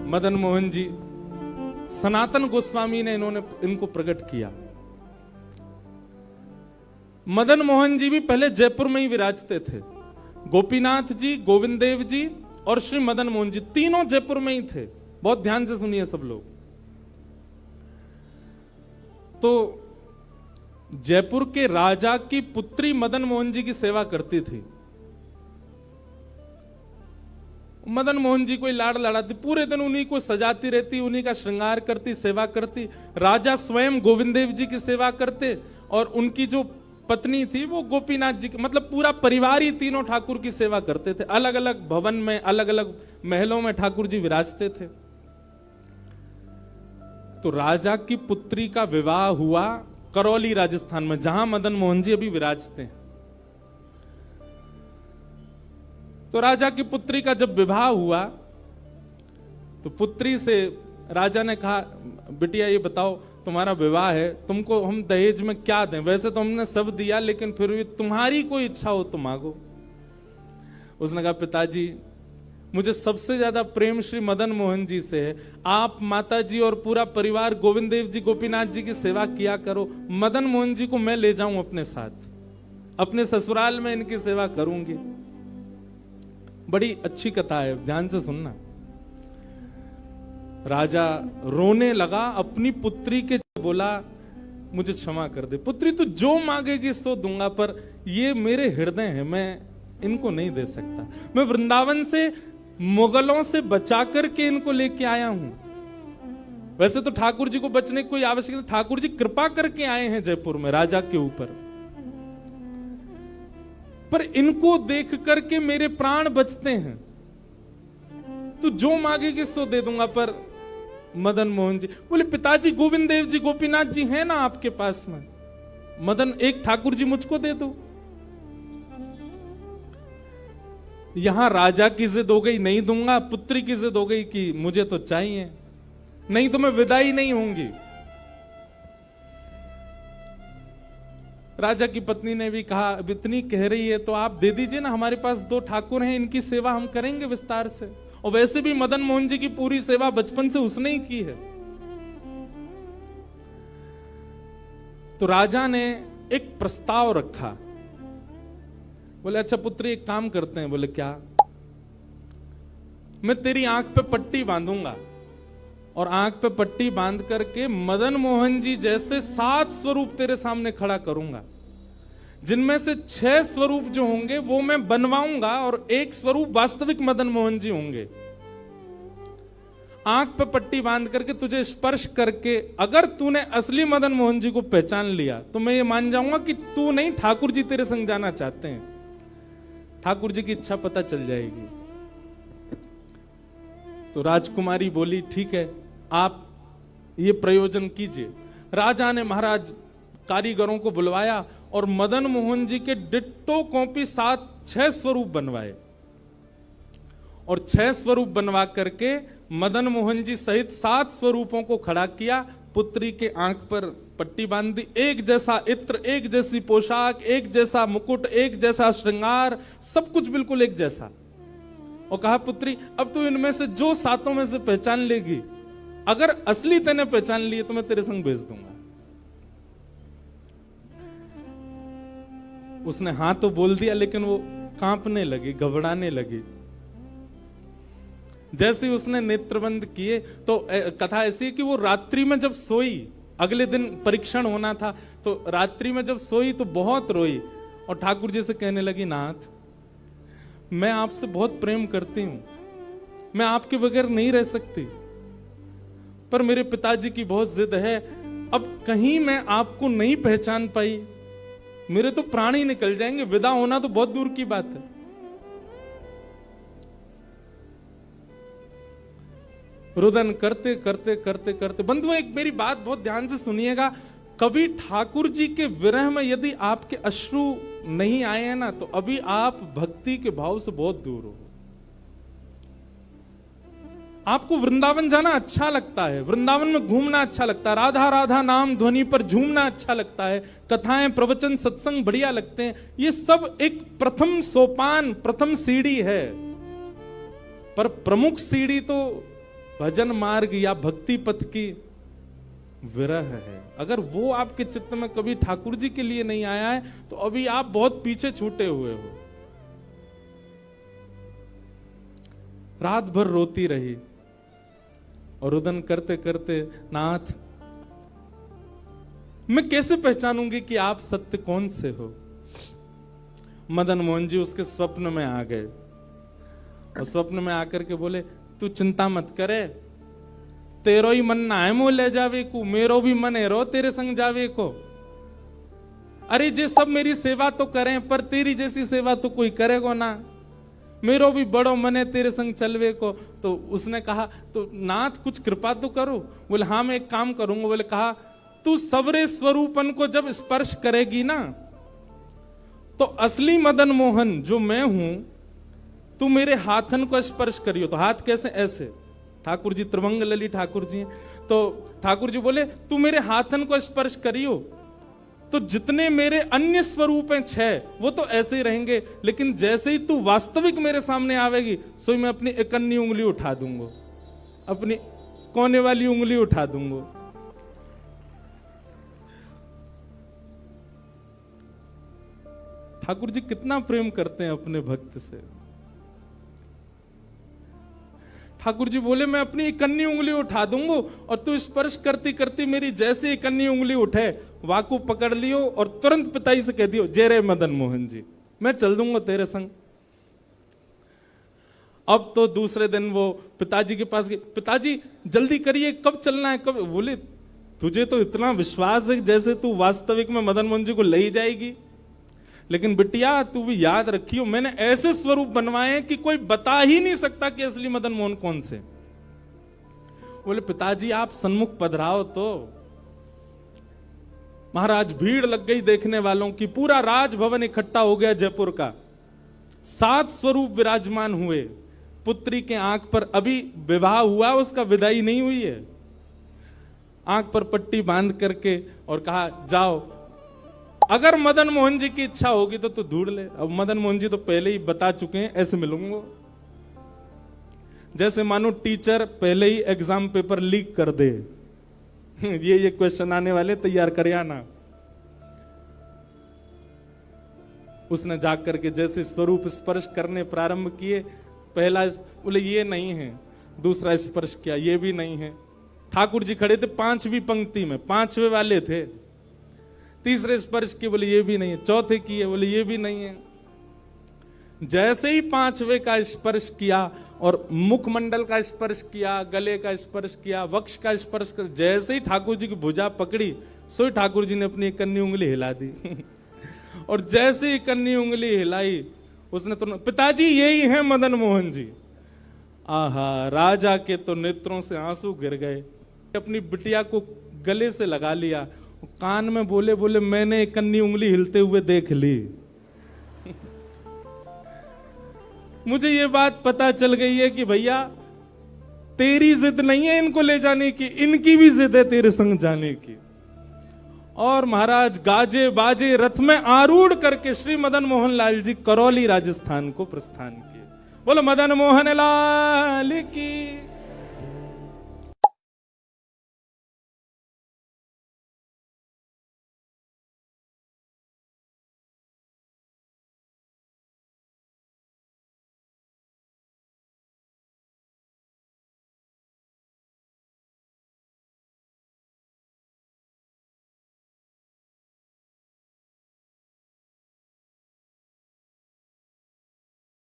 मदन मोहन जी, सनातन गोस्वामी ने इनको प्रकट किया। मदन मोहन जी भी पहले जयपुर में ही विराजते थे। गोपीनाथ जी, गोविंद देव जी और श्री मदन मोहन जी तीनों जयपुर में ही थे। बहुत ध्यान से सुनिए सब लोग। तो जयपुर के राजा की पुत्री मदन मोहन जी की सेवा करती थी। मदन मोहन जी कोई लाड़ लड़ाती, पूरे दिन उन्हीं को सजाती रहती, उन्हीं का श्रृंगार करती, सेवा करती। राजा स्वयं गोविंद देव जी की सेवा करते और उनकी जो पत्नी थी वो गोपीनाथ जी की, मतलब पूरा परिवार ही तीनों ठाकुर की सेवा करते थे। अलग अलग भवन में, अलग अलग महलों में ठाकुर जी विराजते थे। तो राजा की पुत्री का विवाह हुआ करौली राजस्थान में, जहां मदन मोहन जी अभी विराजते हैं। तो राजा की पुत्री का जब विवाह हुआ तो पुत्री से राजा ने कहा, बिटिया ये बताओ तुम्हारा विवाह है, तुमको हम दहेज में क्या दें? वैसे तो हमने सब दिया, लेकिन फिर भी तुम्हारी कोई इच्छा हो तो मांगो। उसने कहा, पिताजी मुझे सबसे ज्यादा प्रेम श्री मदन मोहन जी से है। आप माता जी और पूरा परिवार गोविंद देव जी, गोपीनाथ जी की सेवा किया करो। मदन मोहन जी को मैं ले जाऊं अपने साथ, अपने ससुराल में इनकी सेवा करूंगी। बड़ी अच्छी कथा है, ध्यान से सुनना। राजा रोने लगा, अपनी पुत्री के बोला, मुझे क्षमा कर दे पुत्री, तू जो मांगेगी सो दूंगा, पर ये मेरे हृदय है, मैं इनको नहीं दे सकता। मैं वृंदावन से मुगलों से बचा करके इनको लेके आया हूं। वैसे तो ठाकुर जी को बचने की कोई आवश्यकता, ठाकुर जी कृपा करके आए हैं जयपुर में राजा के ऊपर, पर इनको देख करके मेरे प्राण बचते हैं। तू जो मांगेगी सो दे दूंगा। पर मदन मोहन जी बोले, पिताजी गोविंद देव जी, गोपीनाथ जी हैं ना आपके पास में, मदन एक ठाकुर जी मुझको दे दो। यहां राजा की जिद हो गई, नहीं दूंगा। पुत्री की जिद हो गई कि मुझे तो चाहिए, नहीं तो मैं विदाई नहीं होंगी। राजा की पत्नी ने भी कहा, अब इतनी कह रही है तो आप दे दीजिए ना, हमारे पास 2 ठाकुर हैं, इनकी सेवा हम करेंगे विस्तार से। और वैसे भी मदन मोहन जी की पूरी सेवा बचपन से उसने ही की है। तो राजा ने एक प्रस्ताव रखा। बोले, अच्छा पुत्री एक काम करते हैं। बोले, क्या? मैं तेरी आंख पे पट्टी बांधूंगा और आंख पे पट्टी बांध करके मदन मोहन जी जैसे 7 स्वरूप तेरे सामने खड़ा करूंगा, जिनमें से 6 स्वरूप जो होंगे वो मैं बनवाऊंगा और 1 स्वरूप वास्तविक मदन मोहन जी होंगे। आंख पे पट्टी बांध करके तुझे स्पर्श करके अगर तूने असली मदन मोहन जी को पहचान लिया तो मैं ये मान जाऊंगा कि तू नहीं, ठाकुर जी तेरे संग जाना चाहते हैं। ठाकुर जी की इच्छा पता चल जाएगी। तो राजकुमारी बोली, ठीक है, आप ये प्रयोजन कीजिए। राजा ने महाराज कारीगरों को बुलवाया और मदन मोहन जी के डिट्टो कॉपी 6 स्वरूप बनवाए और 6 स्वरूप बनवा करके मदन मोहन जी सहित 7 स्वरूपों को खड़ा किया। पुत्री के आंख पर पट्टी बांध दी, एक जैसा इत्र, एक जैसी पोशाक, एक जैसा मुकुट, एक जैसा श्रृंगार, सब कुछ बिल्कुल एक जैसा। और कहा, पुत्री अब तू इनमें से जो 7 में से पहचान लेगी, अगर असली तूने पहचान लिए तो मैं तेरे संग भेज दूंगा। उसने हाँ तो बोल दिया, लेकिन वो कांपने लगी, घबराने लगी। जैसे उसने नेत्रबंद किए तो कथा ऐसी है कि वो रात्रि में जब सोई, अगले दिन परीक्षण होना था, तो रात्रि में जब सोई तो बहुत रोई और ठाकुर जी से कहने लगी, नाथ मैं आपसे बहुत प्रेम करती हूं, मैं आपके बगैर नहीं रह सकती, पर मेरे पिताजी की बहुत जिद है। अब कहीं मैं आपको नहीं पहचान पाई, मेरे तो प्राण ही निकल जाएंगे, विदा होना तो बहुत दूर की बात है। रुदन करते करते करते करते, बंधुओं एक मेरी बात बहुत ध्यान से सुनिएगा, कभी ठाकुर जी के विरह में यदि आपके अश्रु नहीं आए हैं ना, तो अभी आप भक्ति के भाव से बहुत दूर हो। आपको वृंदावन जाना अच्छा लगता है, वृंदावन में घूमना अच्छा लगता है, राधा राधा नाम ध्वनि पर झूमना अच्छा लगता है, कथाएं प्रवचन सत्संग बढ़िया लगते हैं। ये सब एक प्रथम सोपान, प्रथम सीढ़ी है, पर प्रमुख सीढ़ी तो भजन मार्ग या भक्ति पथ की विरह है। अगर वो आपके चित्त में कभी ठाकुर जी के लिए नहीं आया है तो अभी आप बहुत पीछे छूटे हुए हो। रात भर रोती रही और रुदन करते करते, नाथ मैं कैसे पहचानूंगी कि आप सत्य कौन से हो। मदन मोहन जी उसके स्वप्न में आ गए और स्वप्न में आकर के बोले, तू चिंता मत करे, तेरो ही मन ना है मोह ले जावे को, मेरो भी मन है रो तेरे संग जावे को। अरे जे सब मेरी सेवा तो करें पर तेरी जैसी सेवा तो कोई करेगा ना, मेरो भी बड़ो मन है तेरे संग चलवे को। तो उसने कहा, तो नाथ कुछ कृपा तो करो। बोले हाँ मैं एक काम करूंगा। बोले कहा, तू सबरे स्वरूपन को जब स्पर्श करेगी ना तो असली मदन मोहन जो मैं हूं, तू मेरे हाथन को स्पर्श करियो। तो हाथ कैसे? ऐसे। ठाकुर जी त्रिभंग लली ठाकुर जी हैं। तो ठाकुर जी बोले, तू मेरे हाथन को स्पर्श करियो तो जितने मेरे अन्य स्वरूप हैं 6 वो तो ऐसे ही रहेंगे, लेकिन जैसे ही तू वास्तविक मेरे सामने आवेगी सो मैं अपनी इकन्नी उंगली उठा दूंगा, अपनी कोने वाली उंगली उठा दूंगा। ठाकुर जी कितना प्रेम करते हैं अपने भक्त से। ठाकुर जी बोले, मैं अपनी इकन्नी उंगली उठा दूंगा और तू स्पर्श करती करती मेरी जैसे इकन्नी उंगली उठे वाकू पकड़ लियो और तुरंत पिताजी से कह दियो, जय रे मदन मोहन जी, मैं चल दूंगा तेरे संग। अब तो दूसरे दिन वो पिताजी के पास गए, पिताजी जल्दी करिए, कब चलना है कब? बोले, तुझे तो इतना विश्वास है जैसे तू वास्तविक में मदन मोहन जी को ले ही जाएगी, लेकिन बिटिया तू भी याद रखियो मैंने ऐसे स्वरूप बनवाए कि कोई बता ही नहीं सकता कि असली मदन मोहन कौन से। बोले, पिताजी आप सन्मुख पधराओ। तो महाराज भीड़ लग गई देखने वालों की, पूरा राजभवन इकट्ठा हो गया जयपुर का। 7 स्वरूप विराजमान हुए। पुत्री के आंख पर अभी विवाह हुआ, उसका विदाई नहीं हुई है, आंख पर पट्टी बांध करके और कहा, जाओ अगर मदन मोहन जी की इच्छा होगी तो तू ढूंढ ले। अब मदन मोहन जी तो पहले ही बता चुके हैं, ऐसे मिलूंगा। जैसे मानो टीचर पहले ही एग्जाम पेपर लीक कर दे, ये क्वेश्चन आने वाले, तैयार कर आना। उसने जाग करके जैसे स्वरूप स्पर्श करने प्रारंभ किए, पहला बोले ये नहीं है, दूसरा स्पर्श किया, ये भी नहीं है। ठाकुर जी खड़े थे 5वीं पंक्ति में, 5वें वाले थे। तीसरे स्पर्श किए, बोले ये भी नहीं है। चौथे किए, बोले ये भी नहीं है। जैसे ही 5वें का स्पर्श किया और मुखमंडल का स्पर्श किया, गले का स्पर्श किया, वक्ष का स्पर्श कर, जैसे ही ठाकुर जी की भुजा पकड़ी सो ही ठाकुर जी ने अपनी इकन्नी उंगली हिला दी। और जैसे ही इकन्नी उंगली हिलाई उसने तो, पिताजी यही है मदन मोहन जी। आहा, राजा के तो नेत्रों से आंसू गिर गए। अपनी बिटिया को गले से लगा लिया, कान में बोले, बोले मैंने इकन्नी उंगली हिलते हुए देख ली। मुझे ये बात पता चल गई है कि भैया तेरी जिद नहीं है इनको ले जाने की, इनकी भी जिद है तेरे संग जाने की। और महाराज गाजे बाजे रथ में आरूढ़ करके श्री मदन मोहन लाल जी करौली राजस्थान को प्रस्थान किए। बोलो मदन मोहन लाल की।